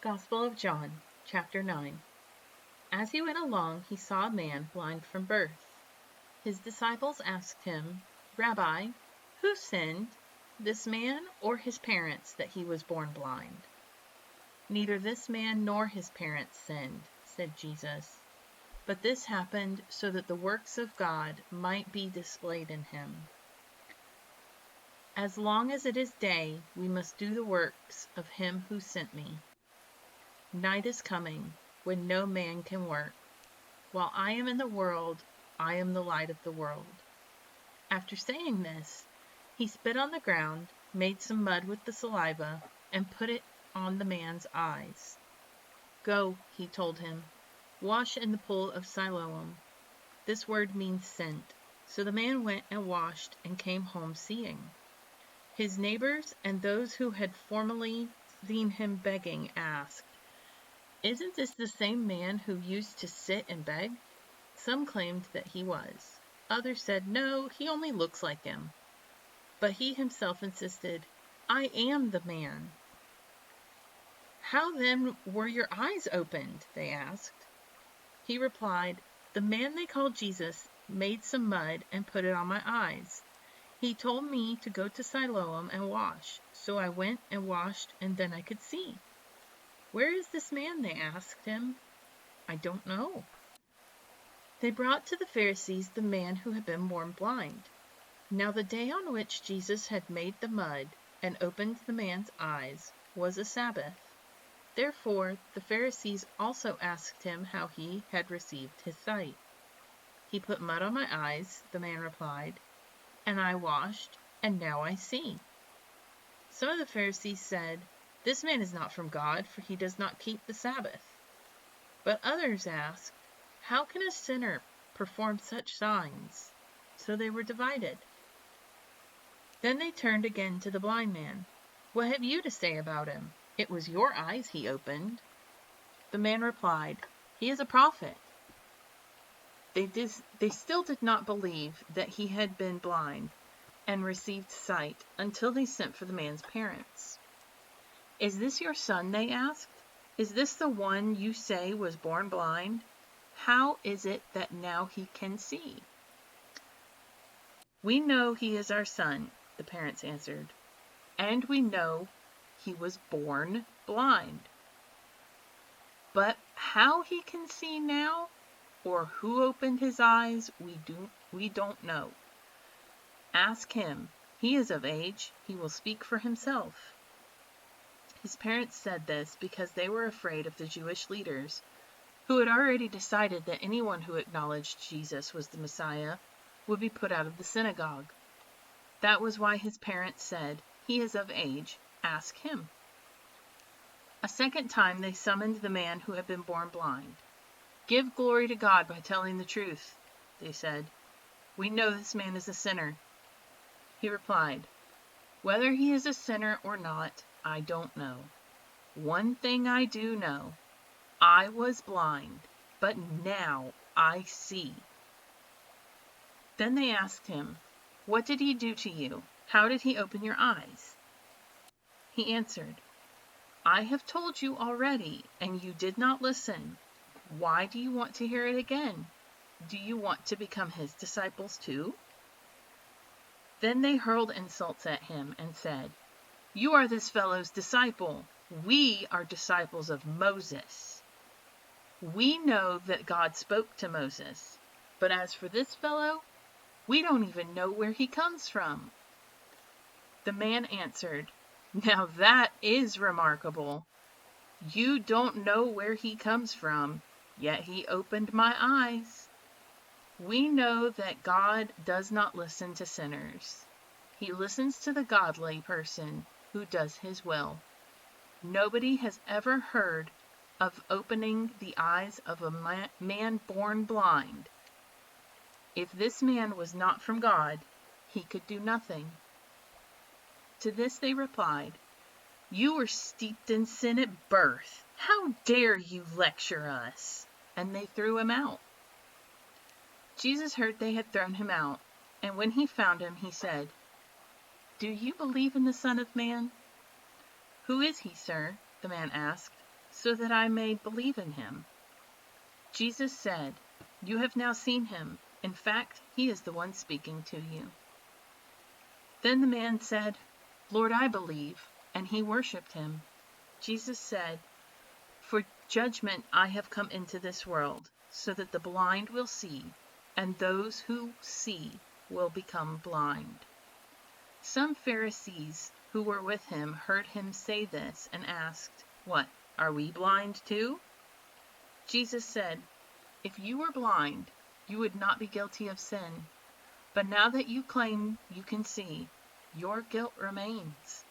Gospel of John, chapter 9. As he went along, he saw a man blind from birth. His disciples asked him, "Rabbi, who sinned, this man or his parents, that he was born blind?" "Neither this man nor his parents sinned," said Jesus, "but this happened so that the works of God might be displayed in him. As long as it is day, we must do the works of him who sent me. Night is coming, when no man can work. While I am in the world, I am the light of the world." After saying this, he spit on the ground, made some mud with the saliva, and put it on the man's eyes. "Go," he told him, "wash in the pool of Siloam." This word means sent. So the man went and washed and came home seeing. His neighbors and those who had formerly seen him begging asked, "Isn't this the same man who used to sit and beg?" Some claimed that he was. Others said, "No, he only looks like him." But he himself insisted, "I am the man." "How then were your eyes opened?" they asked. He replied, "The man they called Jesus made some mud and put it on my eyes. He told me to go to Siloam and wash. So I went and washed, and then I could see." "Where is this man?" they asked him. "I don't know." They brought to the Pharisees the man who had been born blind. Now the day on which Jesus had made the mud and opened the man's eyes was a Sabbath. Therefore the Pharisees also asked him how he had received his sight. "He put mud on my eyes," the man replied, "and I washed, and now I see." Some of the Pharisees said, "This man is not from God, for he does not keep the Sabbath." But others asked, "How can a sinner perform such signs?" So they were divided. Then they turned again to the blind man. "What have you to say about him? It was your eyes he opened." The man replied, "He is a prophet." They still did not believe that he had been blind and received sight until they sent for the man's parents. "Is this your son?" they asked. "Is this the one you say was born blind? How is it that now he can see?" "We know he is our son," the parents answered, "and we know he was born blind. But how he can see now, or who opened his eyes, we don't know. Ask him. He is of age. He will speak for himself." His parents said this because they were afraid of the Jewish leaders, who had already decided that anyone who acknowledged Jesus was the Messiah would be put out of the synagogue. That was why his parents said, "He is of age. Ask him." A second time they summoned the man who had been born blind. "Give glory to God by telling the truth," they said. "We know this man is a sinner." He replied, "Whether he is a sinner or not, I don't know. One thing I do know. I was blind, but now I see." Then they asked him, "What did he do to you? How did he open your eyes?" He answered, "I have told you already, and you did not listen. Why do you want to hear it again? Do you want to become his disciples too?" Then they hurled insults at him and said, "You are this fellow's disciple. We are disciples of Moses. We know that God spoke to Moses. But as for this fellow, we don't even know where he comes from." The man answered, "Now that is remarkable. You don't know where he comes from, yet he opened my eyes. We know that God does not listen to sinners. He listens to the godly person who does his will. Nobody has ever heard of opening the eyes of a man born blind. If this man was not from God, he could do nothing." To this they replied, "You were steeped in sin at birth. How dare you lecture us?" And they threw him out. Jesus heard they had thrown him out, and when he found him, he said, "Do you believe in the Son of Man?" "Who is he, sir?" the man asked, so that I may believe in him." Jesus said, "You have now seen him. In fact, he is the one speaking to you." Then the man said, "Lord, I believe," and he worshipped him. Jesus said, "For judgment I have come into this world, so that the blind will see, and those who see will become blind." Some Pharisees who were with him heard him say this and asked, "What, are we blind too?" Jesus said, "If you were blind, you would not be guilty of sin. But now that you claim you can see, your guilt remains."